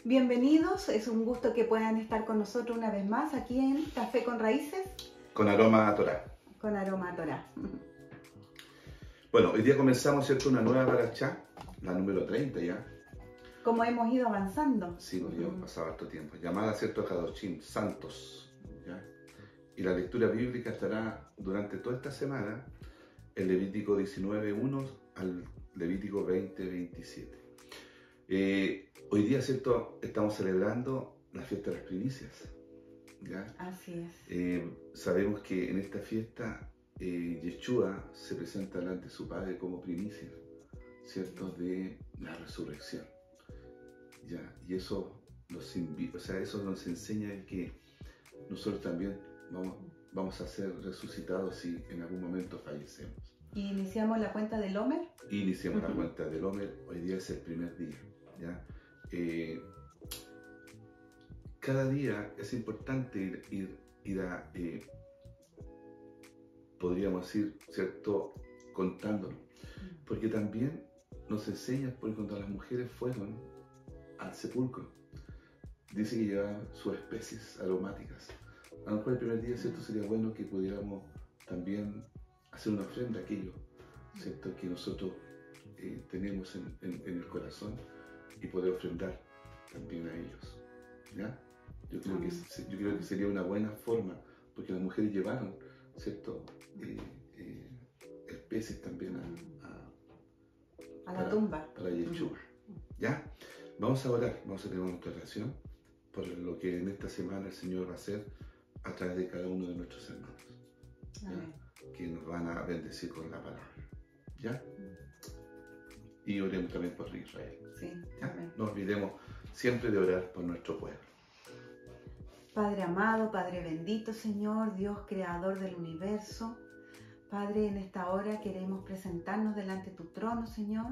Bienvenidos, es un gusto que puedan estar con nosotros una vez más aquí en Café con Raíces. Con aroma a Torá. Con aroma a Torá. Bueno, hoy día comenzamos, ¿cierto?, una nueva parashá, la número 30 ya. Como hemos ido avanzando. Sí, nos llevamos pasado harto tiempo. Llamada, ¿cierto?, Kadoshim, santos. ¿Ya? Y la lectura bíblica estará durante toda esta semana en Levítico 19:1 al Levítico 20:27. Hoy día, ¿cierto?, estamos celebrando la fiesta de las primicias. ¿Ya? Así es. Sabemos que en esta fiesta Yeshua se presenta delante de su Padre como primicia, ¿cierto?, de la resurrección. ¿Ya? Y eso nos invita, eso nos enseña que nosotros también vamos a ser resucitados si en algún momento fallecemos. ¿Y iniciamos la cuenta del Homer? Iniciamos la cuenta del Homer, hoy día es el primer día. ¿Ya? Cada día es importante ir a, podríamos decir, ¿cierto?, contándolo, porque también nos enseña, porque cuando las mujeres fueron al sepulcro, dice que llevaban sus especies aromáticas. A lo mejor el primer día, ¿cierto?, sería bueno que pudiéramos también hacer una ofrenda a aquello, ¿cierto?, que nosotros tenemos en el corazón y poder ofrendar también a ellos. ¿Ya? Yo creo que sería una buena forma, porque las mujeres llevaron, ¿cierto?, especies también a la tumba. Para Yeshua. ¿Ya? Vamos a orar, vamos a tener nuestra oración por lo que en esta semana el Señor va a hacer a través de cada uno de nuestros hermanos, que nos van a bendecir con la palabra. ¿Ya? Y oremos también por Israel. Sí, no olvidemos siempre de orar por nuestro pueblo. Padre amado, Padre bendito, Señor, Dios creador del universo. Padre, en esta hora queremos presentarnos delante de tu trono, Señor.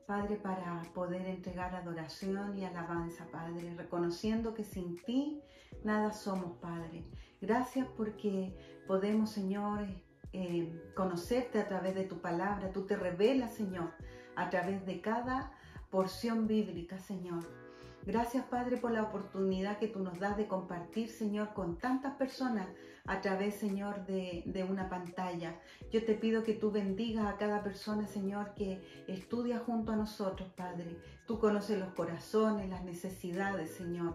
Padre, para poder entregar adoración y alabanza, Padre, reconociendo que sin ti nada somos, Padre. Gracias porque podemos, Señor, conocerte a través de tu palabra. Tú te revelas, Señor, a través de cada porción bíblica, Señor. Gracias, Padre, por la oportunidad que tú nos das de compartir, Señor, con tantas personas a través, Señor, de una pantalla. Yo te pido que tú bendigas a cada persona, Señor, que estudia junto a nosotros, Padre. Tú conoces los corazones, las necesidades, Señor.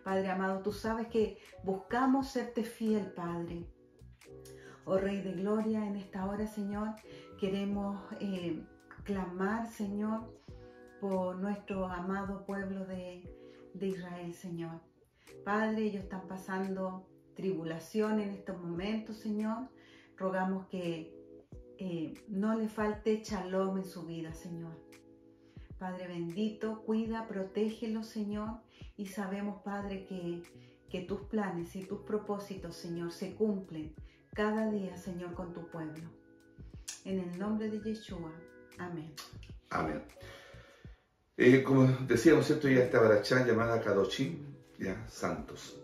Padre amado, tú sabes que buscamos serte fiel, Padre. Oh Rey de Gloria, en esta hora, Señor, queremos clamar, Señor, por nuestro amado pueblo de Israel, Señor. Padre, ellos están pasando tribulación en estos momentos, Señor. Rogamos que no le falte shalom en su vida, Señor. Padre bendito, cuida, protégelo, Señor. Y sabemos, Padre, que tus planes y tus propósitos, Señor, se cumplen cada día, Señor, con tu pueblo. En el nombre de Yeshua. Amén. Amén. Como decíamos, ¿cierto?, ya esta parashá llamada Kadoshim, ya, santos.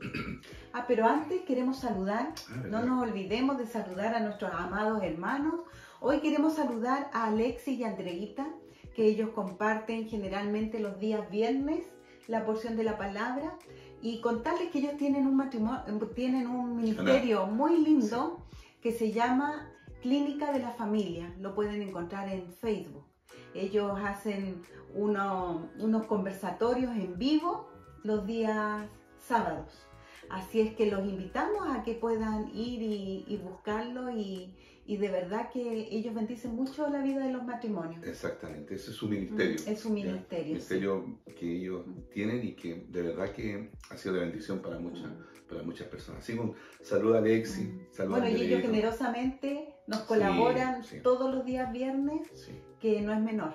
Pero antes queremos saludar, no nos olvidemos de saludar a nuestros amados hermanos. Hoy queremos saludar a Alexis y Andreita, que ellos comparten generalmente los días viernes la porción de la palabra, y contarles que ellos tienen un ministerio muy lindo que se llama Clínica de la Familia. Lo pueden encontrar en Facebook. Ellos hacen unos conversatorios en vivo los días sábados. Así es que los invitamos a que puedan ir y buscarlo, y de verdad que ellos bendicen mucho la vida de los matrimonios. Exactamente, ese es su ministerio. Es su ministerio. Un ministerio que ellos tienen y que de verdad que ha sido de bendición para muchas personas. Así que un saludo a Alexis, saludo a y ellos generosamente nos colaboran todos los días viernes, que no es menor.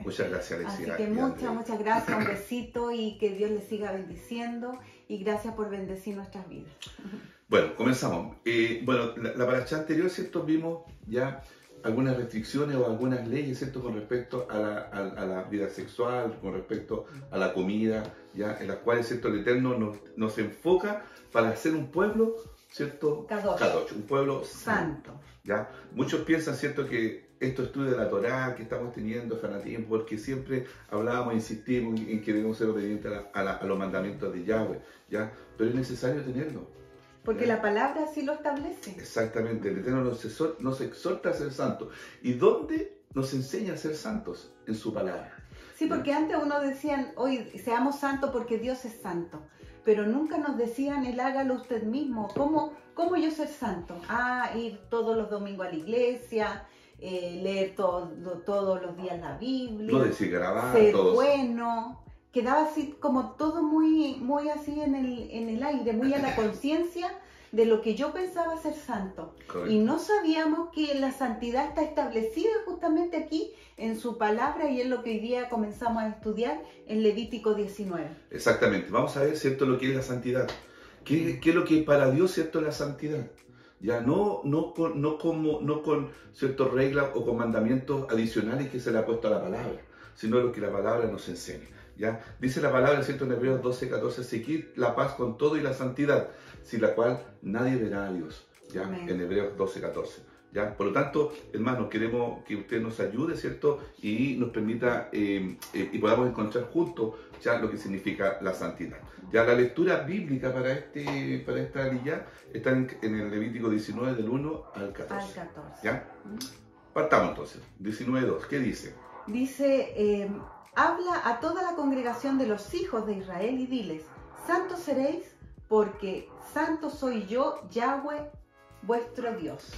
Muchas gracias, Alexis. Así que muchas gracias, un besito, y que Dios les siga bendiciendo, y gracias por bendecir nuestras vidas. Bueno, comenzamos. La parashá anterior, ¿cierto?, vimos ya algunas restricciones o algunas leyes, ¿cierto?, con respecto a la vida sexual, con respecto a la comida, ya, en las cuales, ¿cierto?, el Eterno nos enfoca para hacer un pueblo, ¿cierto?, Kadosh, un pueblo santo. ¿Ya? Muchos piensan, ¿cierto?, que estos estudios de la Torá que estamos teniendo, fanatismo, porque siempre hablábamos, insistimos en que debemos ser obedientes a los mandamientos de Yahweh, ¿ya? Pero es necesario tenerlo. Porque ¿ya? la palabra así lo establece. Exactamente, el Eterno nos exhorta a ser santos. ¿Y dónde nos enseña a ser santos? En su palabra. Sí, porque antes uno decían, hoy seamos santos porque Dios es santo, pero nunca nos decían el hágalo usted mismo. ¿Cómo yo ser santo? Ir todos los domingos a la iglesia, leer todos los días la Biblia, No decir grabar, ser todos. bueno. Quedaba así como todo muy así en el aire, muy a la conciencia de lo que yo pensaba ser santo. Correcto. Y no sabíamos que la santidad está establecida justamente aquí en su palabra y en lo que hoy día comenzamos a estudiar en Levítico 19. Exactamente. Vamos a ver, ¿cierto?, lo que es la santidad. ¿Qué es lo que para Dios, ¿cierto?, es la santidad? Ya no con ciertas reglas o con mandamientos adicionales que se le ha puesto a la palabra, sino lo que la palabra nos enseña. ¿Ya? Dice la palabra, ¿cierto?, en Hebreos 12:14, seguid la paz con todo y la santidad, sin la cual nadie verá a Dios. ¿Ya? En Hebreos 12:14. ¿Ya? Por lo tanto, hermanos, queremos que usted nos ayude, ¿cierto?, y nos permita y podamos encontrar juntos ya lo que significa la santidad. Ya la lectura bíblica para esta aliyá está en el Levítico 19 del 1 al 14. ¿Ya? Partamos entonces. 19:2. ¿Qué dice? Dice, habla a toda la congregación de los hijos de Israel y diles, santos seréis porque santo soy yo, Yahweh, vuestro Dios.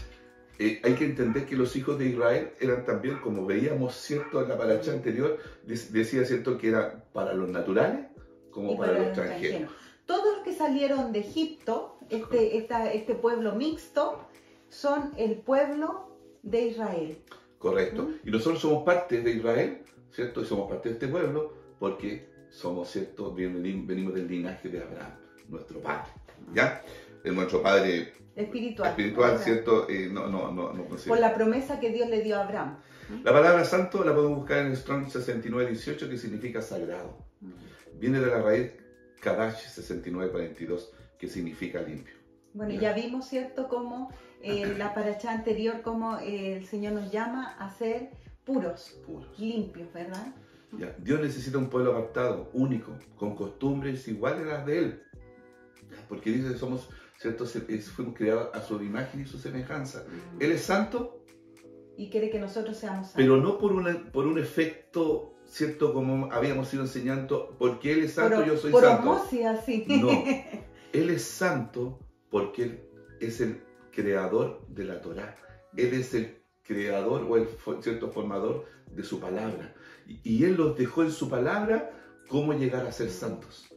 Hay que entender que los hijos de Israel eran también, como veíamos, ¿cierto?, en la paracha anterior, decía, ¿cierto?, que era para los naturales como para los extranjeros. Todos los que salieron de Egipto, este pueblo mixto, son el pueblo de Israel. Correcto. Y nosotros somos parte de Israel, ¿cierto? Y somos parte de este pueblo porque somos, ¿cierto?, venimos del linaje de Abraham, nuestro padre, ¿ya? Es nuestro padre espiritual, ¿cierto? No por la promesa que Dios le dio a Abraham. La palabra santo la podemos buscar en Strong 69:18, que significa sagrado. Viene de la raíz Kadash 69:42, que significa limpio. Bueno, ya vimos, ¿cierto?, cómo la paracha anterior, cómo el Señor nos llama a ser puros. Limpios, ¿verdad? Ya. Dios necesita un pueblo apartado, único, con costumbres iguales a las de Él. Porque dice que somos, ¿cierto?, fuimos creados a su imagen y su semejanza. Él es santo. Y quiere que nosotros seamos santos. Pero no por un efecto, ¿cierto?, como habíamos ido enseñando, porque Él es santo, yo soy por santo. Por osmosis, así. No, Él es santo porque Él es el creador de la Torá. Él es el creador o el cierto formador de su palabra. Y Él los dejó en su palabra cómo llegar a ser santos.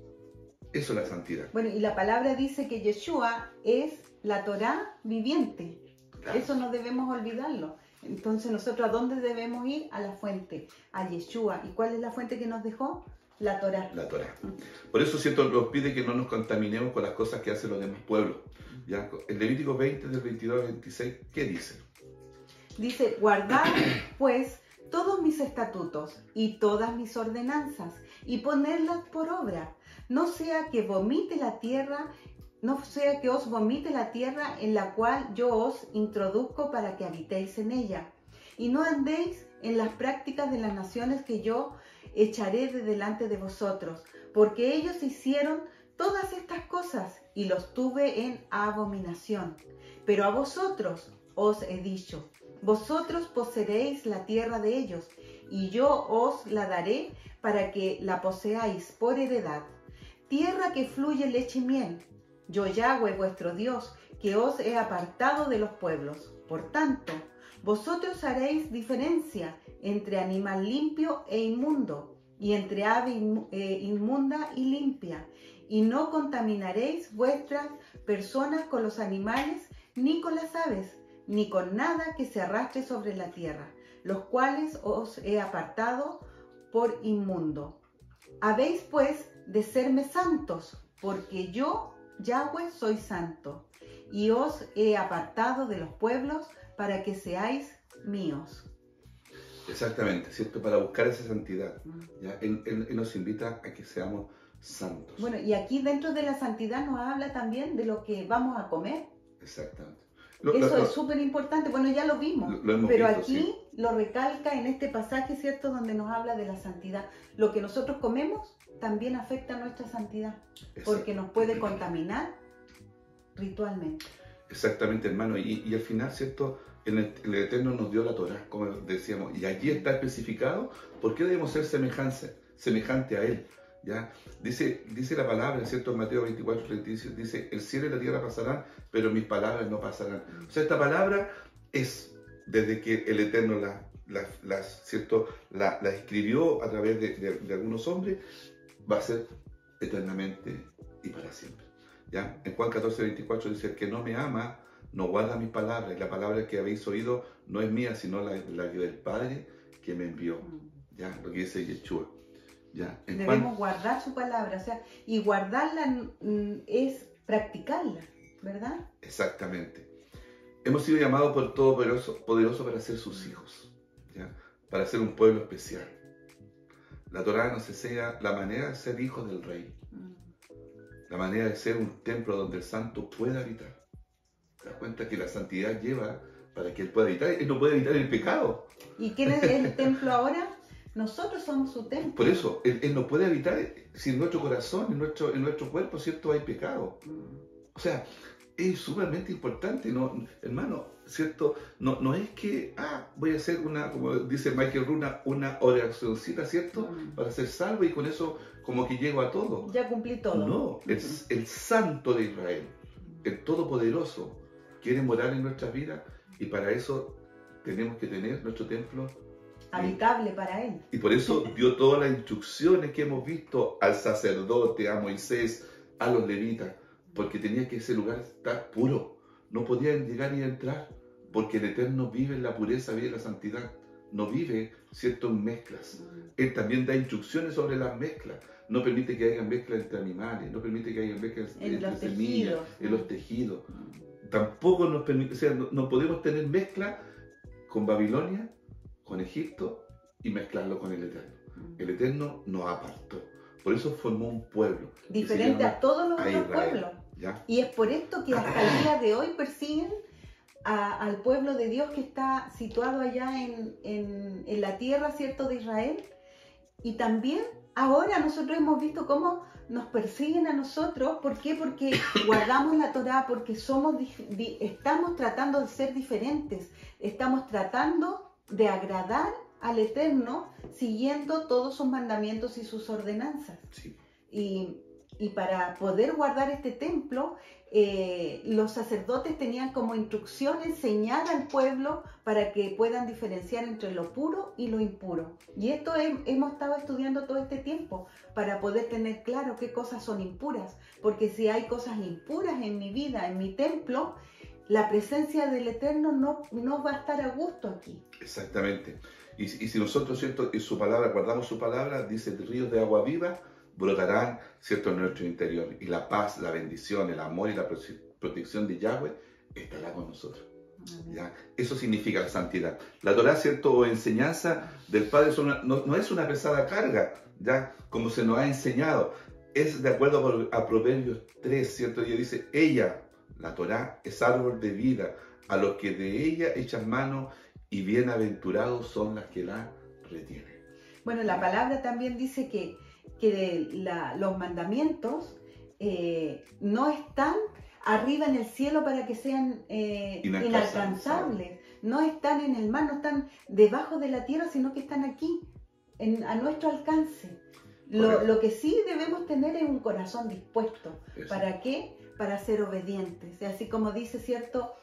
Eso es la santidad. Bueno, y la palabra dice que Yeshua es la Torá viviente. Claro. Eso no debemos olvidarlo. Entonces, ¿nosotros a dónde debemos ir? A la fuente, a Yeshua. ¿Y cuál es la fuente que nos dejó? La Torá. La Torá. Por eso, ¿cierto?, nos pide que no nos contaminemos con las cosas que hacen los demás pueblos. ¿Ya? En Levítico 20, del 22 al 26, ¿qué dice? Dice, guardad pues todos mis estatutos y todas mis ordenanzas y ponerlas por obra. No sea que vomite la tierra, no sea que os vomite la tierra en la cual yo os introduzco para que habitéis en ella. Y no andéis en las prácticas de las naciones que yo echaré de delante de vosotros, porque ellos hicieron todas estas cosas y los tuve en abominación. Pero a vosotros os he dicho, vosotros poseeréis la tierra de ellos, y yo os la daré para que la poseáis por heredad. Tierra que fluye leche y miel. Yo, Yahweh, vuestro Dios, que os he apartado de los pueblos. Por tanto, vosotros haréis diferencia entre animal limpio e inmundo, y entre ave inmunda y limpia, y no contaminaréis vuestras personas con los animales, ni con las aves, ni con nada que se arrastre sobre la tierra, los cuales os he apartado por inmundo. Habéis pues de serme santos, porque yo, Yahweh, soy santo, y os he apartado de los pueblos para que seáis míos. Exactamente, ¿cierto? Para buscar esa santidad. ¿Ya? Él nos invita a que seamos santos. Bueno, y aquí dentro de la santidad nos habla también de lo que vamos a comer. Exactamente. Eso es súper importante. Bueno, ya lo vimos, lo hemos pero visto, aquí sí. lo recalca en este pasaje, ¿cierto? Donde nos habla de la santidad. Lo que nosotros comemos también afecta a nuestra santidad, porque nos puede contaminar ritualmente. Exactamente, hermano. Y al final, ¿cierto? El Eterno nos dio la Torá, como decíamos, y allí está especificado por qué debemos ser semejante a Él. ¿Ya? Dice la palabra, ¿cierto? En Mateo 24, 36, dice, el cielo y la tierra pasarán, pero mis palabras no pasarán. O sea, esta palabra es, desde que el Eterno ¿cierto? la escribió a través de algunos hombres, va a ser eternamente y para siempre. ¿Ya? En Juan 14, 24 dice, el que no me ama, no guarda mis palabras, y la palabra que habéis oído no es mía, sino la del Padre que me envió. ¿Ya? Lo que dice Yeshua. ¿Ya? Debemos guardar su palabra, o sea, y guardarla es practicarla, ¿verdad? Exactamente. Hemos sido llamados por el Todopoderoso para ser sus hijos, ¿ya? Para ser un pueblo especial. La Torá nos enseña la manera de ser hijos del Rey, la manera de ser un templo donde el santo pueda habitar. ¿Te das cuenta que la santidad lleva para que Él pueda habitar? Él no puede habitar el pecado. ¿Y quién es el templo ahora? Nosotros somos su templo. Por eso, Él no puede habitar si en nuestro corazón, en nuestro cuerpo, ¿cierto? Hay pecado. O sea, es sumamente importante, ¿no? Hermano, ¿cierto? No es que, voy a hacer como dice Michael Runa, una oracióncita, ¿cierto? Para ser salvo y con eso como que llego a todo. Ya cumplí todo. No, el Santo de Israel, el Todopoderoso, quiere morar en nuestras vidas y para eso tenemos que tener nuestro templo habitable para Él. Y por eso dio todas las instrucciones que hemos visto al sacerdote, a Moisés, a los levitas, porque tenía que ese lugar estar puro. No podían llegar ni entrar, porque el Eterno vive en la pureza, vive en la santidad. No vive, ¿cierto?, en mezclas. Él también da instrucciones sobre las mezclas. No permite que haya mezclas entre animales, no permite que haya mezclas entre semillas, en los tejidos. Tampoco nos permite, o sea, no podemos tener mezcla con Babilonia, con Egipto y mezclarlo con el Eterno. El Eterno nos apartó. Por eso formó un pueblo. Diferente a todos los otros pueblos. ¿Ya? Y es por esto que hasta el día de hoy persiguen al pueblo de Dios que está situado allá en la tierra, ¿cierto?, de Israel. Y también ahora nosotros hemos visto cómo nos persiguen a nosotros. ¿Por qué? Porque guardamos la Torá, porque estamos tratando de ser diferentes. Estamos tratando de agradar al Eterno siguiendo todos sus mandamientos y sus ordenanzas. Sí. Y para poder guardar este templo, los sacerdotes tenían como instrucción enseñar al pueblo para que puedan diferenciar entre lo puro y lo impuro. Y esto hemos estado estudiando todo este tiempo para poder tener claro qué cosas son impuras. Porque si hay cosas impuras en mi vida, en mi templo, la presencia del Eterno no va a estar a gusto aquí. Exactamente. Y si nosotros, ¿cierto?, en su palabra, guardamos su palabra, dice, ríos de agua viva brotarán, ¿cierto?, en nuestro interior. Y la paz, la bendición, el amor y la protección de Yahweh estará con nosotros. ¿Ya? Eso significa la santidad. La Torá, ¿cierto?, o enseñanza del Padre no es una pesada carga, ¿ya?, como se nos ha enseñado. Es de acuerdo a Proverbios 3, ¿cierto? Y dice, ella, la Torá, es árbol de vida, a los que de ella echan mano, y bienaventurados son las que la retienen. Bueno, la palabra también dice que los mandamientos no están arriba en el cielo para que sean inalcanzables. No están en el mar, no están debajo de la tierra, sino que están aquí, a nuestro alcance. Lo que sí debemos tener es un corazón dispuesto. Eso. ¿Para qué? Para ser obedientes. Así como dice, ¿cierto?,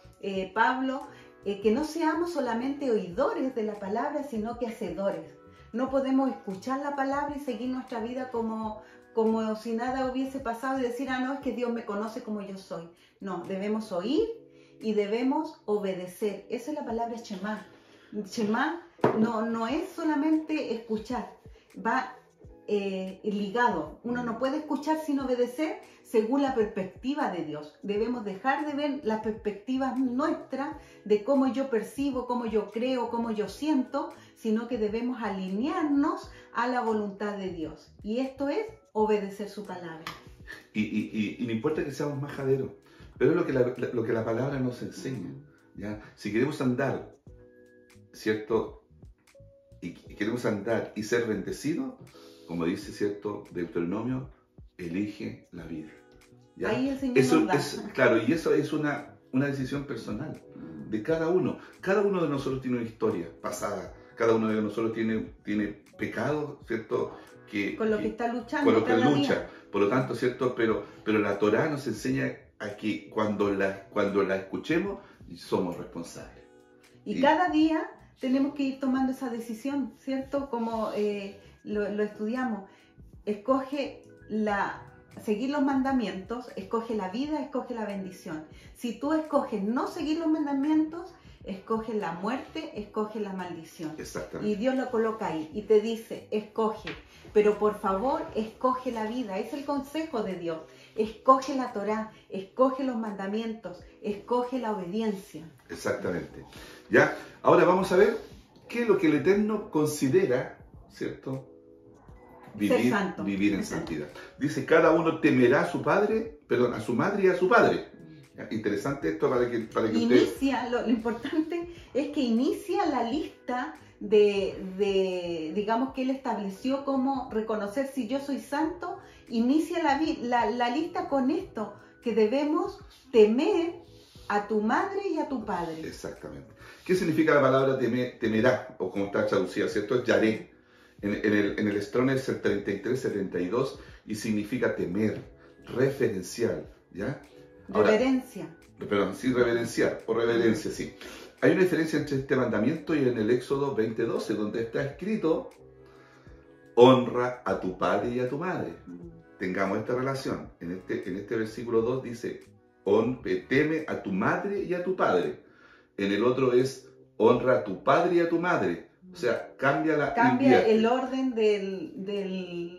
Pablo, que no seamos solamente oidores de la palabra, sino que hacedores. No podemos escuchar la palabra y seguir nuestra vida como si nada hubiese pasado y decir, no, es que Dios me conoce como yo soy. No, debemos oír y debemos obedecer. Esa es la palabra Shema. Shema no es solamente escuchar, va ligado. Uno no puede escuchar sin obedecer según la perspectiva de Dios. Debemos dejar de ver las perspectivas nuestras de cómo yo percibo, cómo yo creo, cómo yo siento, sino que debemos alinearnos a la voluntad de Dios. Y esto es obedecer su palabra. Y no importa que seamos majaderos, pero es lo que la palabra nos enseña. ¿ya? Si queremos andar, ¿cierto? Y queremos andar y ser bendecidos, como dice, ¿cierto? Deuteronomio, elige la vida. ¿Ya? Ahí el Señor Eso nos da. es, claro, y eso es una decisión personal de cada uno. Cada uno de nosotros tiene una historia pasada. Cada uno de nosotros tiene pecado, ¿cierto? Con lo que está luchando con lo que cada lucha. día. Por lo tanto, ¿cierto? Pero la Torá nos enseña a que cuando la escuchemos, somos responsables. Y cada día tenemos que ir tomando esa decisión, ¿cierto? Como lo estudiamos. Escoge seguir los mandamientos, escoge la vida, escoge la bendición. Si tú escoges no seguir los mandamientos, escoge la muerte, escoge la maldición. Exactamente. Y Dios lo coloca ahí y te dice, escoge, pero por favor escoge la vida. Es el consejo de Dios. Escoge la Torá, escoge los mandamientos, escoge la obediencia. Exactamente. ¿Ya? Ahora vamos a ver qué es lo que el Eterno considera, ¿cierto? Vivir en santidad. Dice, cada uno temerá a su padre, perdón, a su madre y a su padre. Interesante esto para que inicia, lo importante es que inicia la lista digamos, que él estableció como reconocer si yo soy santo, inicia la lista con esto, que debemos temer a tu madre y a tu padre. Exactamente. ¿Qué significa la palabra temerá? O como está traducida, ¿cierto? Es yaré. En el Strong es el 33-72 y significa temer, referencial, ¿ya? Ahora, reverencia. Perdón, sí, reverenciar, o reverencia, sí. Hay una diferencia entre este mandamiento y en el Éxodo 20:12, donde está escrito, honra a tu padre y a tu madre. Tengamos esta relación. En este versículo 2 dice, teme a tu madre y a tu padre. En el otro es, honra a tu padre y a tu madre. O sea, cambia el orden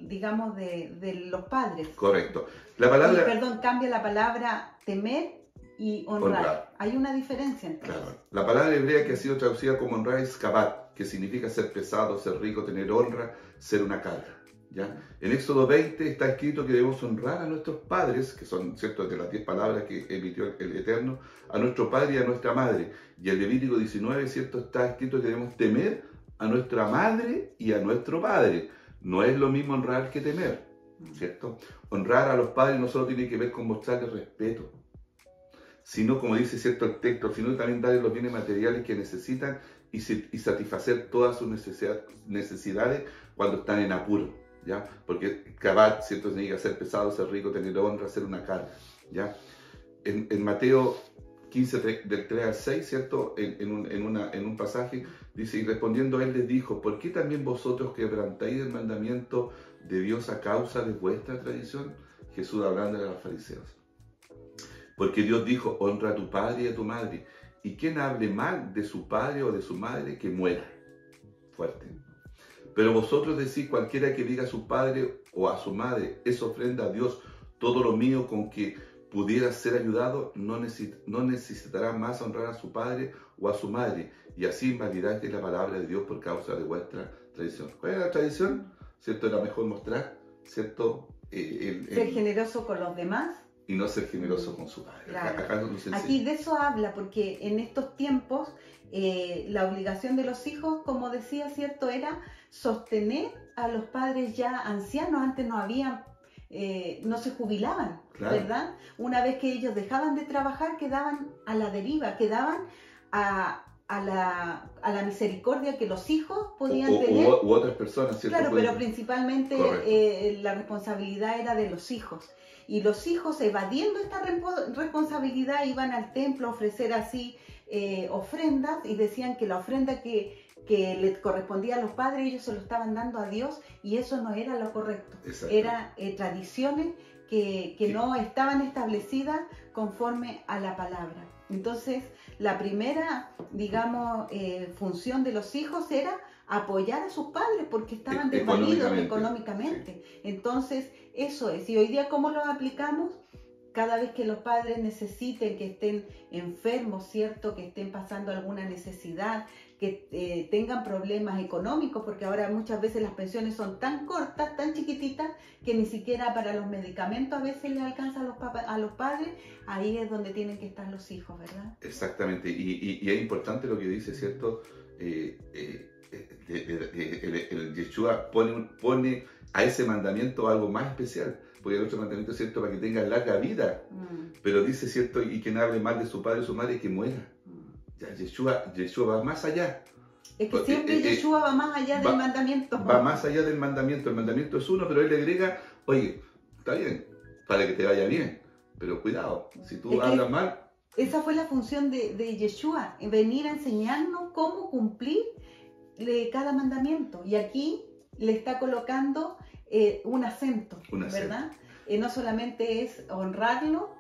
digamos, de los padres. Correcto. Cambia la palabra temer y honrar. Hay una diferencia entre Claro. La palabra hebrea que ha sido traducida como honrar es kabat, que significa ser pesado, ser rico, tener honra, ser una carga. ¿Ya? En Éxodo 20 está escrito que debemos honrar a nuestros padres, que son, ¿cierto?, de las 10 palabras que emitió el Eterno, a nuestro padre y a nuestra madre. Y en Levítico 19, ¿cierto?, está escrito que debemos temer a nuestra madre y a nuestro padre. No es lo mismo honrar que temer, ¿cierto? Honrar a los padres no solo tiene que ver con mostrarles respeto, sino, como dice, ¿cierto?, el texto, sino también darles los bienes materiales que necesitan y satisfacer todas sus necesidades cuando están en apuro, ¿ya? Porque kabat, ¿cierto?, significa ser pesado, ser rico, tener honra, ser una carga, ¿ya? En Mateo 15, del 3 al 6, ¿cierto?, en un pasaje, dice, y respondiendo él les dijo, ¿por qué también vosotros quebrantáis el mandamiento de Dios a causa de vuestra tradición? Jesús hablando a los fariseos. Porque Dios dijo, honra a tu padre y a tu madre. Y quien hable mal de su padre o de su madre, que muera. Fuerte. Pero vosotros decís, cualquiera que diga a su padre o a su madre, es ofrenda a Dios, todo lo mío con que pudiera ser ayudado, no necesitará más honrar a su padre o a su madre. Y así invalidáis la palabra de Dios por causa de vuestra tradición. ¿Cuál es la tradición? ¿Cierto? Era mejor mostrar, ¿cierto? Ser generoso con los demás. Y no ser generoso con su padre. Claro. Aquí de eso habla, porque en estos tiempos la obligación de los hijos, como decía, ¿cierto?, era sostener a los padres ya ancianos. Antes no había, no se jubilaban, claro, ¿verdad? Una vez que ellos dejaban de trabajar, quedaban a la deriva, quedaban a la misericordia que los hijos podían tener. U otras personas, ¿cierto? Claro, pero principalmente la responsabilidad era de los hijos. Y los hijos, evadiendo esta responsabilidad, iban al templo a ofrecer así ofrendas, y decían que la ofrenda que les correspondía a los padres, ellos se lo estaban dando a Dios, y eso no era lo correcto. Eran tradiciones que no estaban establecidas conforme a la palabra. Entonces, la primera, digamos, función de los hijos era apoyar a sus padres porque estaban desvalidos económicamente. Sí. Entonces, eso es. Y hoy día, ¿cómo lo aplicamos? Cada vez que los padres necesiten, que estén enfermos, ¿cierto?, que estén pasando alguna necesidad, que tengan problemas económicos, porque ahora muchas veces las pensiones son tan cortas, tan chiquititas, que ni siquiera para los medicamentos a veces les alcanza a los padres. Ahí es donde tienen que estar los hijos, ¿verdad? Exactamente, y es importante lo que dice, ¿cierto? El Yeshua pone a ese mandamiento algo más especial, porque el otro mandamiento es cierto para que tenga larga vida, pero dice cierto, y quien hable mal de su padre o su madre que muera. Ya, Yeshua va más allá. Es que siempre Yeshua va más allá del mandamiento. Va más allá del mandamiento. El mandamiento es uno, pero él le agrega, oye, está bien, para que te vaya bien, pero cuidado, si tú hablas mal. Esa fue la función de Yeshua, venir a enseñarnos cómo cumplir cada mandamiento. Y aquí le está colocando un acento, ¿verdad? No solamente es honrarlo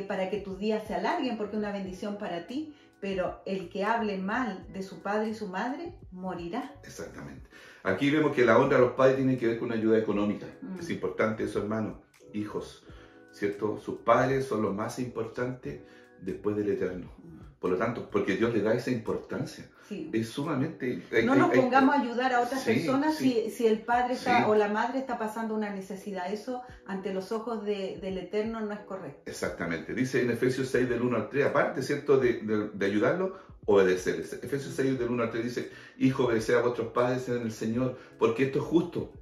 para que tus días se alarguen, porque es una bendición para ti, pero el que hable mal de su padre y su madre morirá. Exactamente. Aquí vemos que la honra a los padres tiene que ver con una ayuda económica. Es importante eso, hermanos, hijos, ¿cierto? Sus padres son los más importantes después del Eterno. Por lo tanto, porque Dios le da esa importancia. Sí. Es sumamente... No nos pongamos a ayudar a otras personas si el padre está, o la madre está pasando una necesidad. Eso, ante los ojos del Eterno, no es correcto. Exactamente. Dice en Efesios 6, del 1 al 3, aparte, ¿cierto?, de ayudarlo, obedecer. Efesios 6, del 1 al 3 dice, hijo, obedeced a vuestros padres en el Señor, porque esto es justo.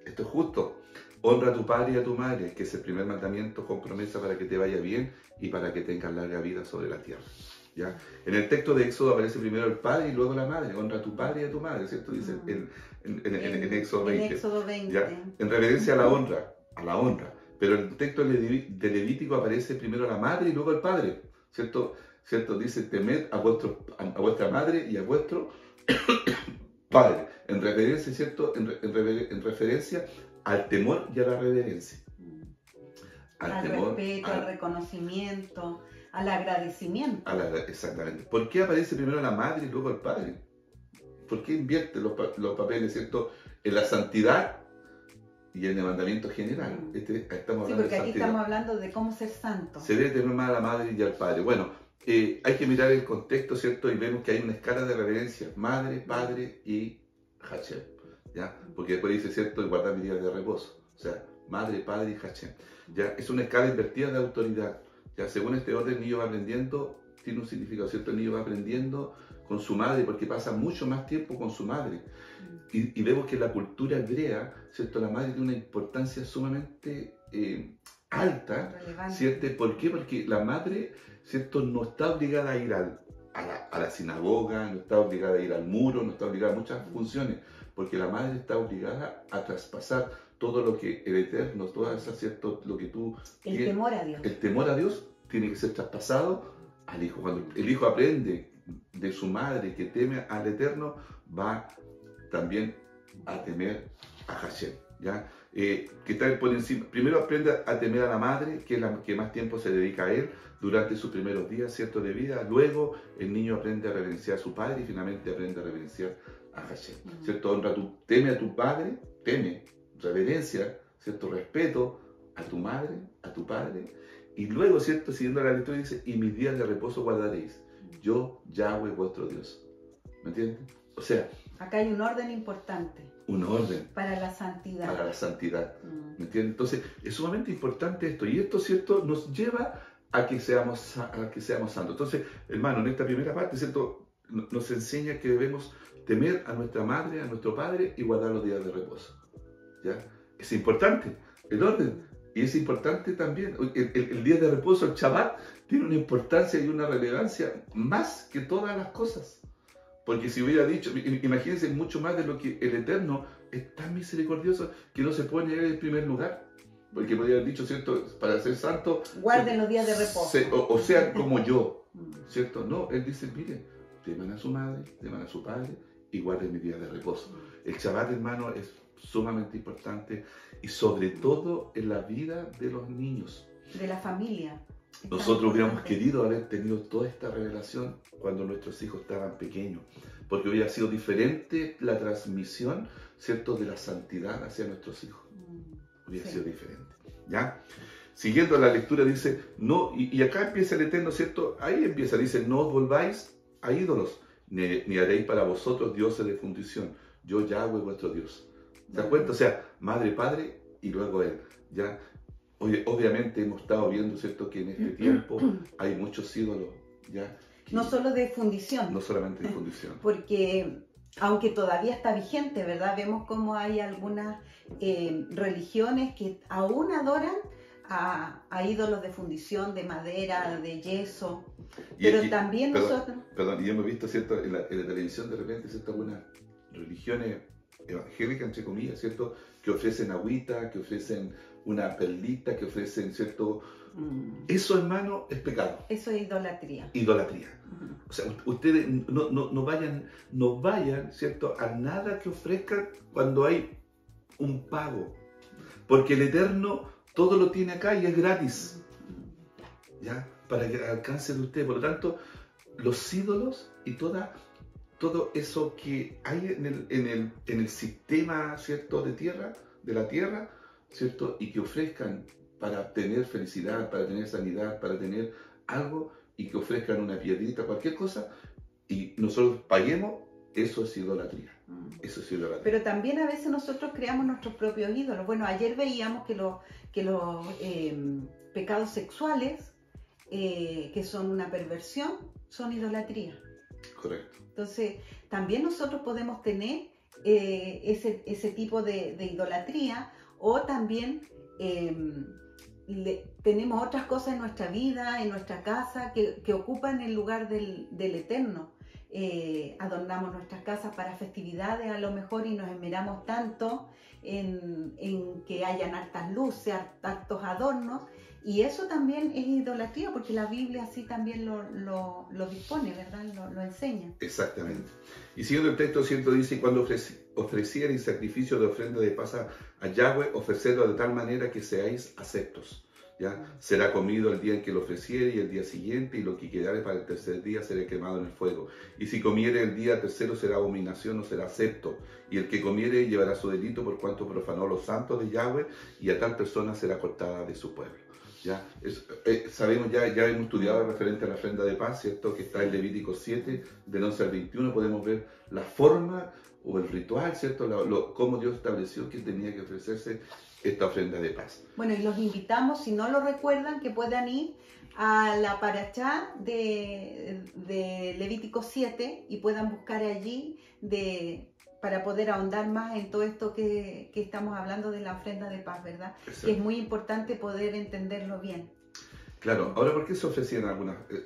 Esto es justo. Honra a tu padre y a tu madre, que es el primer mandamiento con promesa para que te vaya bien y para que tengas larga vida sobre la tierra. ¿Ya? En el texto de Éxodo aparece primero el padre y luego la madre. Honra a tu padre y a tu madre, ¿cierto? Dice en Éxodo 20. En Éxodo 20. ¿Ya? En reverencia a la honra. Pero en el texto de Levítico aparece primero la madre y luego el padre, ¿cierto? Dice, temed a vuestra madre y a vuestro padre. En reverencia, ¿cierto? En referencia al temor y a la reverencia. Al respeto, al reconocimiento, al agradecimiento. Exactamente. ¿Por qué aparece primero la madre y luego el padre? ¿Por qué invierte los papeles, ¿cierto?, en la santidad y en el mandamiento general? Estamos hablando porque aquí estamos hablando de cómo ser santo. Se debe tener más a la madre y al padre. Bueno, hay que mirar el contexto, ¿cierto? Y vemos que hay una escala de reverencia. Madre, padre y Hashem. ¿Ya? Porque después dice, ¿cierto?, y guardar mi día de reposo. O sea, madre, padre y Hashem. ¿Ya? Es una escala invertida de autoridad. ¿Ya? Según este orden, el niño va aprendiendo, tiene un significado, ¿cierto? El niño va aprendiendo con su madre porque pasa mucho más tiempo con su madre. Y vemos que en la cultura hebrea, ¿cierto?, la madre tiene una importancia sumamente alta, ¿cierto? ¿Por qué? Porque la madre, ¿cierto?, no está obligada a ir a la sinagoga, no está obligada a ir al muro, no está obligada a muchas funciones, porque la madre está obligada a traspasar todo lo que el Eterno, todo eso, ¿cierto?, lo que tú... temor a Dios. El temor a Dios tiene que ser traspasado al hijo. Cuando el hijo aprende de su madre que teme al Eterno, va también a temer a Hashem, ¿ya? Que está por encima. Primero aprende a temer a la madre, que es la que más tiempo se dedica a él durante sus primeros días, ¿cierto?, de vida. Luego el niño aprende a reverenciar a su padre y finalmente aprende a reverenciar a Hashem, ¿cierto? Teme a tu padre, reverencia, ¿cierto?, respeto a tu madre, a tu padre. Y luego, ¿cierto?, siguiendo la lectura dice, y mis días de reposo guardaréis. Yo, Yahweh, vuestro Dios. ¿Me entiendes? O sea... Acá hay un orden importante. Un orden. Para la santidad. Para la santidad. ¿Me entiendes? Entonces, es sumamente importante esto. Y esto, ¿cierto?, nos lleva a que seamos santos. Entonces, hermano, en esta primera parte, ¿cierto?, nos enseña que debemos temer a nuestra madre, a nuestro padre y guardar los días de reposo. ¿Ya? Es importante el orden. Y es importante también, el día de reposo, el Shabbat, tiene una importancia y una relevancia más que todas las cosas. Porque si hubiera dicho, imagínense mucho más de lo que el Eterno es tan misericordioso que no se pone en el primer lugar. Porque podría haber dicho, ¿cierto?, para ser santo, guarden los días de reposo. O sean como yo, ¿cierto? No, él dice, miren, teman a su madre, teman a su padre y guarden mi día de reposo. El Shabbat, hermano, es sumamente importante y sobre todo en la vida de los niños. De la familia. Nosotros hubiéramos querido haber tenido toda esta revelación cuando nuestros hijos estaban pequeños, porque hubiera sido diferente la transmisión, ¿cierto?, de la santidad hacia nuestros hijos. Hubiera sido diferente, ¿ya? Siguiendo la lectura dice, no, y acá empieza el Eterno, ¿cierto? Ahí empieza, dice, no os volváis a ídolos ni haréis para vosotros dioses de fundición. Yo Yahweh vuestro Dios. ¿Se dan cuenta? O sea, madre, padre y luego él. ¿Ya? Obviamente hemos estado viendo, ¿cierto?, que en este tiempo hay muchos ídolos, ¿ya? No solo de fundición. No solamente de fundición. Porque aunque todavía está vigente, ¿verdad? Vemos cómo hay algunas religiones que aún adoran a ídolos de fundición, de madera, de yeso. Pero aquí, también nosotros... Perdón, y hemos visto, ¿cierto?, en la televisión de repente, ¿cierto?, algunas religiones evangélicas, entre comillas, ¿cierto?, que ofrecen agüita, que ofrecen una perlita, que ofrecen, ¿cierto? Eso, hermano, es pecado. Eso es idolatría. Idolatría. O sea, ustedes no vayan, ¿cierto?, a nada que ofrezcan cuando hay un pago. Porque el Eterno todo lo tiene acá y es gratis. ¿Ya? Para que alcance de usted. Por lo tanto, los ídolos y todo eso que hay en el sistema, ¿cierto?, de la tierra, ¿cierto?, y que ofrezcan para tener felicidad, para tener sanidad, para tener algo, y que ofrezcan una piedrita, cualquier cosa, y nosotros paguemos, eso es idolatría. Eso es idolatría. Pero también a veces nosotros creamos nuestros propios ídolos. Bueno, ayer veíamos que los pecados sexuales, que son una perversión, son idolatría. Correcto. Entonces, también nosotros podemos tener ese tipo de idolatría, o también tenemos otras cosas en nuestra vida, en nuestra casa, que ocupan el lugar del Eterno. Adornamos nuestras casas para festividades a lo mejor y nos esmeramos tanto en que hayan hartas luces, hartos adornos, y eso también es idolatría, porque la Biblia así también lo dispone, ¿verdad? Lo enseña. Exactamente. Y siguiendo el texto, ¿cierto?, dice: cuando ofrecierais sacrificio de ofrenda de paz a Yahweh, ofrecedlo de tal manera que seáis aceptos. ¿Ya? Será comido el día en que lo ofreciere y el día siguiente, y lo que quedare para el tercer día será quemado en el fuego. Y si comiere el día tercero será abominación, no será acepto. Y el que comiere llevará su delito por cuanto profanó los santos de Yahweh, y a tal persona será cortada de su pueblo. ¿Ya? Sabemos, ya hemos estudiado referente a la ofrenda de paz, ¿cierto?, que está en Levítico 7, del 11 al 21, podemos ver la forma o el ritual, ¿cierto?, cómo Dios estableció que tenía que ofrecerse esta ofrenda de paz. Bueno, y los invitamos, si no lo recuerdan, que puedan ir a la parachá de Levítico 7 y puedan buscar allí para poder ahondar más en todo esto que estamos hablando de la ofrenda de paz, ¿verdad? Exacto. Que es muy importante poder entenderlo bien. Claro, ahora, ¿por qué se ofrecían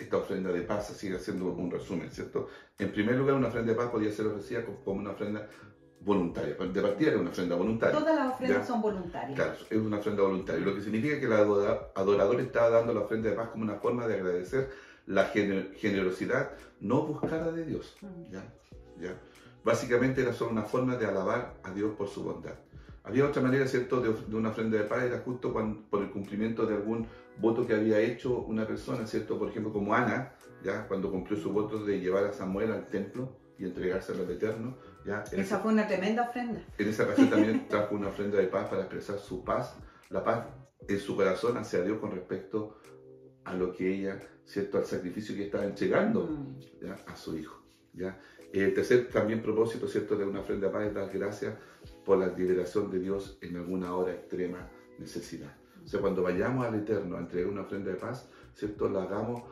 esta ofrenda de paz? Así, haciendo un resumen, ¿cierto? En primer lugar, una ofrenda de paz podía ser ofrecida como una ofrenda voluntaria. De partida era una ofrenda voluntaria. Todas las ofrendas ¿ya? son voluntarias. Claro, es una ofrenda voluntaria, lo que significa que el adorador estaba dando la ofrenda de paz como una forma de agradecer la generosidad no buscada de Dios. ¿Ya? Básicamente era solo una forma de alabar a Dios por su bondad. Había otra manera, ¿cierto?, de una ofrenda de paz, era justo por el cumplimiento de algún voto que había hecho una persona, ¿cierto? Por ejemplo, como Ana, ¿ya?, cuando cumplió su voto de llevar a Samuel al templo y entregárselo al Eterno. ¿Ya? Esa fue una tremenda ofrenda. En esa ocasión también trajo una ofrenda de paz para expresar su paz, la paz en su corazón hacia Dios con respecto a lo que ella, ¿cierto?, al sacrificio que estaba entregando, ¿ya?, a su hijo. ¿Ya? El tercer también propósito, ¿cierto?, de una ofrenda de paz es dar gracias por la liberación de Dios en alguna hora extrema necesidad. O sea, cuando vayamos al Eterno a entregar una ofrenda de paz, ¿cierto?, la hagamos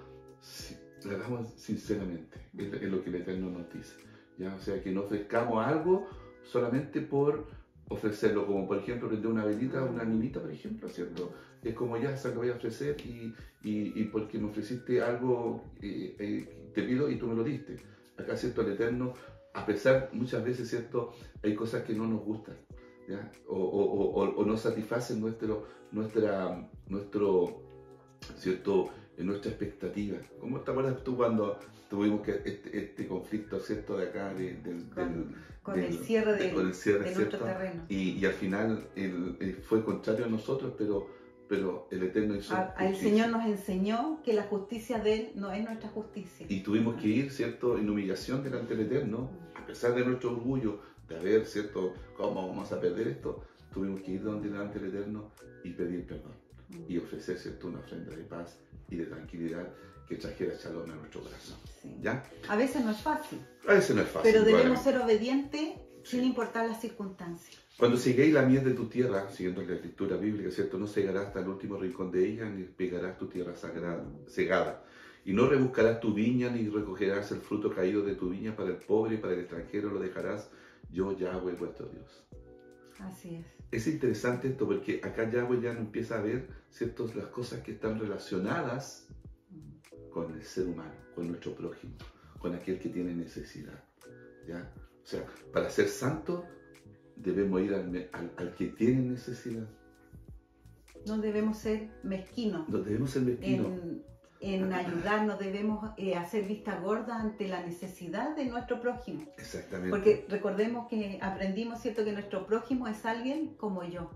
sinceramente, es lo que el Eterno nos dice. ¿Ya? O sea, que no ofrezcamos algo solamente por ofrecerlo, como por ejemplo prender una velita, una animita, por ejemplo, ¿cierto? Es como ya se lo voy a ofrecer y porque me ofreciste algo, te pido y tú me lo diste. Acá, ¿cierto?, el Eterno, a pesar, muchas veces, ¿cierto?, hay cosas que no nos gustan, ¿ya? O no satisfacen nuestra ¿cierto?, nuestra expectativa. ¿Cómo te acuerdas tú cuando tuvimos este conflicto, ¿cierto?, de acá, con el cierre de nuestro terreno? Y al final fue contrario a nosotros, pero el Eterno hizo el Señor nos enseñó que la justicia de Él no es nuestra justicia. Y tuvimos que ir, ¿cierto?, en humillación delante del Eterno, a pesar de nuestro orgullo, de haber, ¿cierto?, ¿cómo vamos a perder esto? Tuvimos que ir delante del Eterno y pedir perdón. y ofrecer, ¿cierto?, una ofrenda de paz y de tranquilidad que trajera shalom a nuestro corazón. Sí. ¿Ya? A veces no es fácil. A veces no es fácil. Pero debemos ser obedientes sin Sí. importar las circunstancias. Cuando sigáis la miel de tu tierra, siguiendo la escritura bíblica, ¿cierto?, no cegarás hasta el último rincón de ella, ni pegarás tu tierra sagrada, cegada. Y no rebuscarás tu viña, ni recogerás el fruto caído de tu viña para el pobre y para el extranjero lo dejarás. Yo, Yahweh, vuestro Dios. Así es. Es interesante esto porque acá Yahweh ya no empieza a ver, ¿cierto?, las cosas que están relacionadas con el ser humano, con nuestro prójimo, con aquel que tiene necesidad. ¿Ya? O sea, para ser santo debemos ir al que tiene necesidad. No debemos ser mezquinos. No debemos ser mezquinos. En ayudar, no debemos hacer vista gorda ante la necesidad de nuestro prójimo. Exactamente. Porque recordemos que aprendimos, ¿cierto?, que nuestro prójimo es alguien como yo.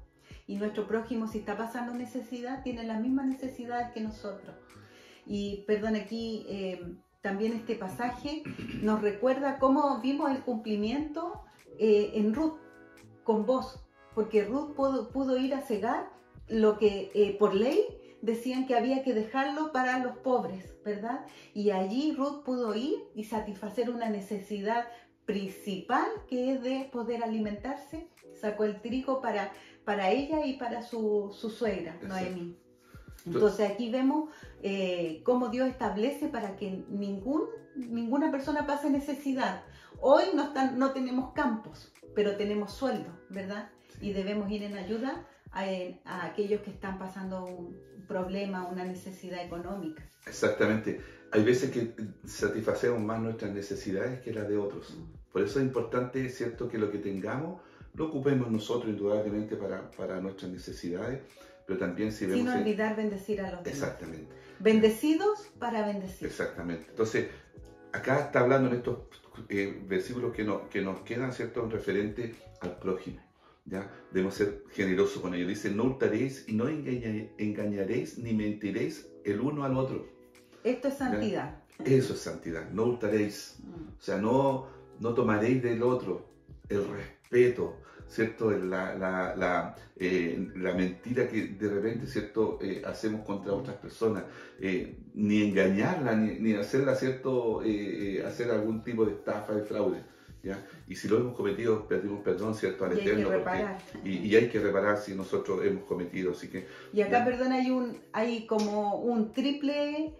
Y nuestro prójimo, si está pasando necesidad, tiene las mismas necesidades que nosotros. Y perdón, aquí también este pasaje nos recuerda cómo vimos el cumplimiento en Ruth con vos. Porque Ruth pudo ir a cegar lo que por ley decían que había que dejarlo para los pobres, ¿verdad? Y allí Ruth pudo ir y satisfacer una necesidad principal, que es de poder alimentarse. Sacó el trigo para ella y para su suegra, Noemí. Entonces aquí vemos cómo Dios establece para que ninguna persona pase necesidad. Hoy no tenemos campos, pero tenemos sueldo, ¿verdad? Y debemos ir en ayuda a aquellos que están pasando un problema, una necesidad económica. Exactamente. Hay veces que satisfacemos más nuestras necesidades que las de otros. Por eso es importante, ¿cierto?, que lo que tengamos lo ocupemos nosotros indudablemente para nuestras necesidades, pero también si vemos... Sin olvidar bendecir a los demás. Exactamente. Bendecidos para bendecir. Exactamente. Entonces, acá está hablando en estos versículos que nos quedan, ¿cierto?, referente al prójimo. ¿Ya? Debemos ser generosos con ellos. Dice, no hurtaréis y no engañaréis ni mentiréis el uno al otro. Esto es santidad. ¿Ya? Eso es santidad. No hurtaréis. O sea, no tomaréis del otro. El respeto, ¿cierto? La mentira que de repente, ¿cierto?, hacemos contra otras personas. Ni engañarla, ni hacerla, ¿cierto?, hacer algún tipo de estafa, de fraude. ¿Ya? Y si lo hemos cometido, pedimos perdón, ¿cierto?, al Eterno. Hay que reparar. Y hay que reparar si nosotros hemos cometido. Así que, y acá, ¿ya? perdón, hay como un triple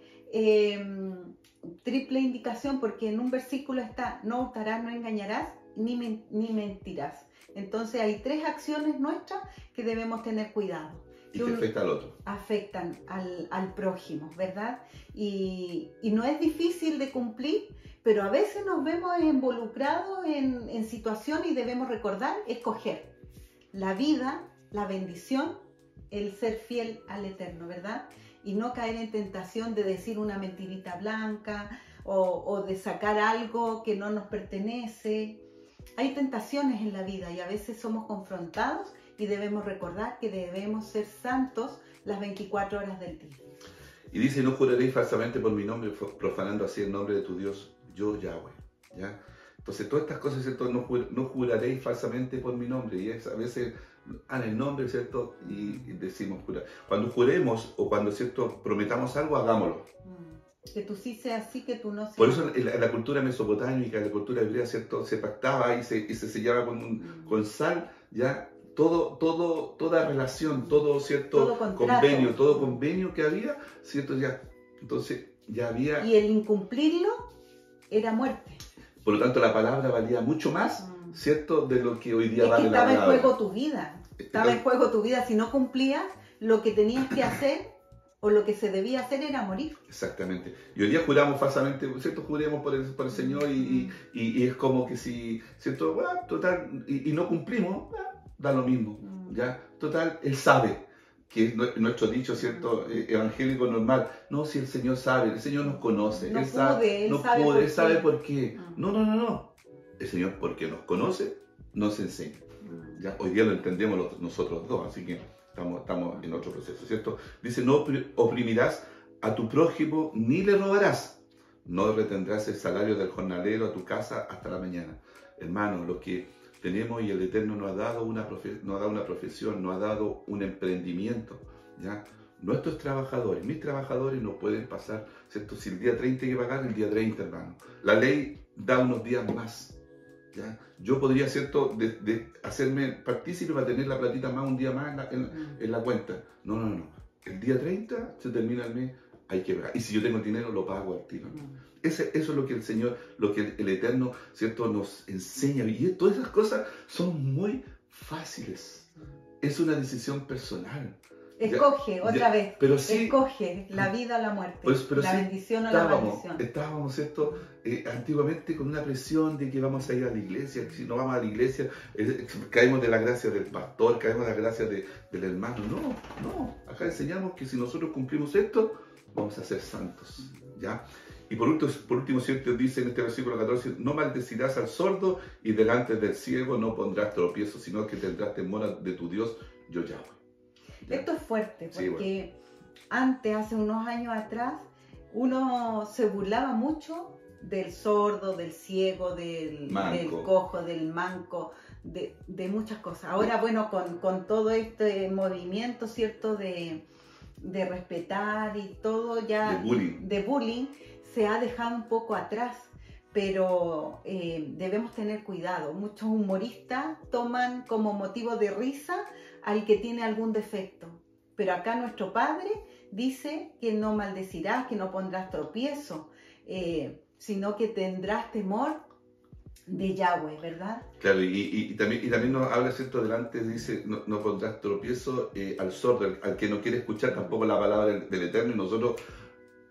indicación, porque en un versículo está, no hurtarás, no engañarás, ni mentirás. Entonces hay tres acciones nuestras que debemos tener cuidado. Y que afecta al otro. Afectan al prójimo, ¿verdad? Y no es difícil de cumplir, pero a veces nos vemos involucrados en situaciones y debemos recordar, escoger la vida, la bendición, el ser fiel al Eterno, ¿verdad? Y no caer en tentación de decir una mentirita blanca o de sacar algo que no nos pertenece. Hay tentaciones en la vida y a veces somos confrontados y debemos recordar que debemos ser santos las 24 horas del día. Y dice, no juraréis falsamente por mi nombre, profanando así el nombre de tu Dios, yo Yahweh. ¿Ya? Entonces, todas estas cosas, ¿cierto? No juraréis falsamente por mi nombre. Y a veces dan el nombre, ¿cierto? Y decimos jurar. Cuando juremos o cuando, ¿cierto?, prometamos algo, hagámoslo. Que tú sí seas así, que tú no seas. Por eso en la cultura mesopotámica, en la cultura hebrea, ¿cierto?, se pactaba y se sellaba con sal, ¿ya? Toda relación, todo, ¿cierto?, todo convenio que había, ¿cierto? Ya, entonces ya había... Y el incumplirlo era muerte. Por lo tanto, la palabra valía mucho más, ¿cierto?, de lo que hoy día vale la palabra. Estaba en juego tu vida. Estaba en juego tu vida. Si no cumplías lo que tenías que hacer o lo que se debía hacer, era morir. Exactamente. Y hoy día juramos falsamente, ¿cierto? Juremos por el Señor y es como que si, ¿cierto? Bueno, total, y no cumplimos, da lo mismo, ¿ya? Total, Él sabe, que es nuestro dicho, ¿cierto?, evangélico normal. No, si el Señor sabe, el Señor nos conoce, Él sabe por qué. No. El Señor, porque nos conoce, nos enseña. ¿Ya? Hoy día lo entendemos nosotros dos, así que estamos en otro proceso, ¿cierto? Dice, no oprimirás a tu prójimo ni le robarás. No retendrás el salario del jornalero a tu casa hasta la mañana. Hermanos, lo que tenemos y el Eterno nos ha dado una profesión, nos ha dado un emprendimiento, ¿ya? nuestros trabajadores, mis trabajadores no pueden pasar, ¿cierto? Si el día 30 hay que pagar, el día 30, hermano. La ley da unos días más, ¿ya? Yo podría, ¿cierto?, de hacerme partícipe para tener la platita más un día más en la cuenta. No, no, no. El día 30 se termina el mes, hay que pagar. Y si yo tengo dinero, lo pago al tiro. Eso es lo que el Señor, lo que el Eterno, ¿cierto?, nos enseña. Y todas esas cosas son muy fáciles. Es una decisión personal. Escoge, otra vez, pero sí, escoge la vida o la muerte, pero la sí, bendición o la maldición. Estábamos, ¿cierto?, antiguamente con una presión de que vamos a ir a la iglesia, que si no vamos a la iglesia, caemos de la gracia del pastor, caemos de la gracia del hermano. No, acá enseñamos que si nosotros cumplimos esto, vamos a ser santos, ¿ya? Y por último, ¿cierto?, dice en este versículo 14, no maldecirás al sordo y delante del ciego no pondrás tropiezo, sino que tendrás temor de tu Dios, yo Yahweh. Esto es fuerte, porque sí, antes, hace unos años atrás, uno se burlaba mucho del sordo, del ciego, del cojo, del manco, de muchas cosas. Ahora, bueno, con todo este movimiento, ¿cierto?, de respetar y todo ya de bullying, se ha dejado un poco atrás. Pero debemos tener cuidado. Muchos humoristas toman como motivo de risa al que tiene algún defecto. Pero acá nuestro Padre dice que no maldecirás, que no pondrás tropiezo, sino que tendrás temor de Yahweh, ¿verdad? Claro, y también nos habla, ¿cierto? Delante dice, no pondrás tropiezo al sordo, al que no quiere escuchar tampoco la palabra del Eterno, y nosotros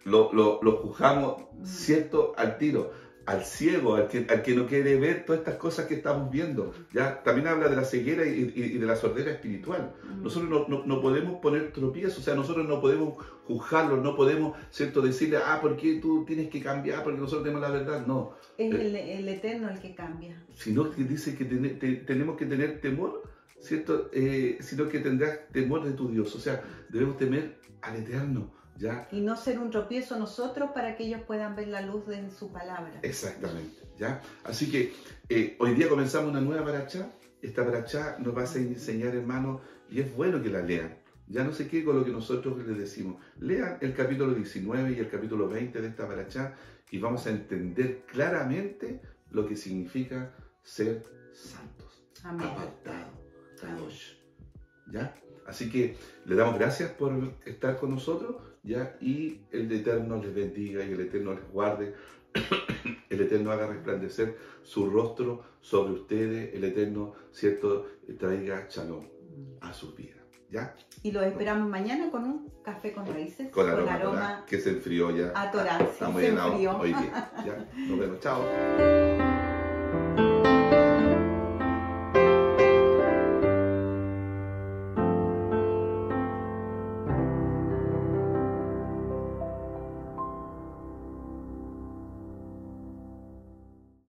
lo juzgamos, ¿cierto?, al tiro. Al ciego, al que no quiere ver todas estas cosas que estamos viendo. ¿Ya? También habla de la ceguera y de la sordera espiritual. Nosotros no podemos poner tropiezos, o sea, nosotros no podemos juzgarlo, no podemos, ¿cierto?, decirle, ¿por qué tú tienes que cambiar? Porque nosotros tenemos la verdad. No. Es el Eterno el que cambia. Sino que dice que tenemos que tener temor, ¿cierto? Sino que tendrás temor de tu Dios. O sea, debemos temer al Eterno. ¿Ya? Y no ser un tropiezo nosotros para que ellos puedan ver la luz de su palabra. Exactamente, ¿ya? Así que hoy día comenzamos una nueva parachá. Esta parachá nos va a enseñar, hermanos, y es bueno que la lean. Ya no se quede con lo que nosotros les decimos. Lean el capítulo 19 y el capítulo 20 de esta parachá y vamos a entender claramente lo que significa ser santos. Amén. Apartados. Kadosh. ¿Ya? Así que le damos gracias por estar con nosotros, ¿ya? Y el Eterno les bendiga y el Eterno les guarde. El Eterno haga resplandecer su rostro sobre ustedes. El Eterno, ¿cierto?, traiga shalom a sus vidas, ¿ya? Y los esperamos mañana con un café con raíces. Con aroma que se enfrió ya. A Torá, está muy helado hoy día, ¿ya? Nos vemos, chao.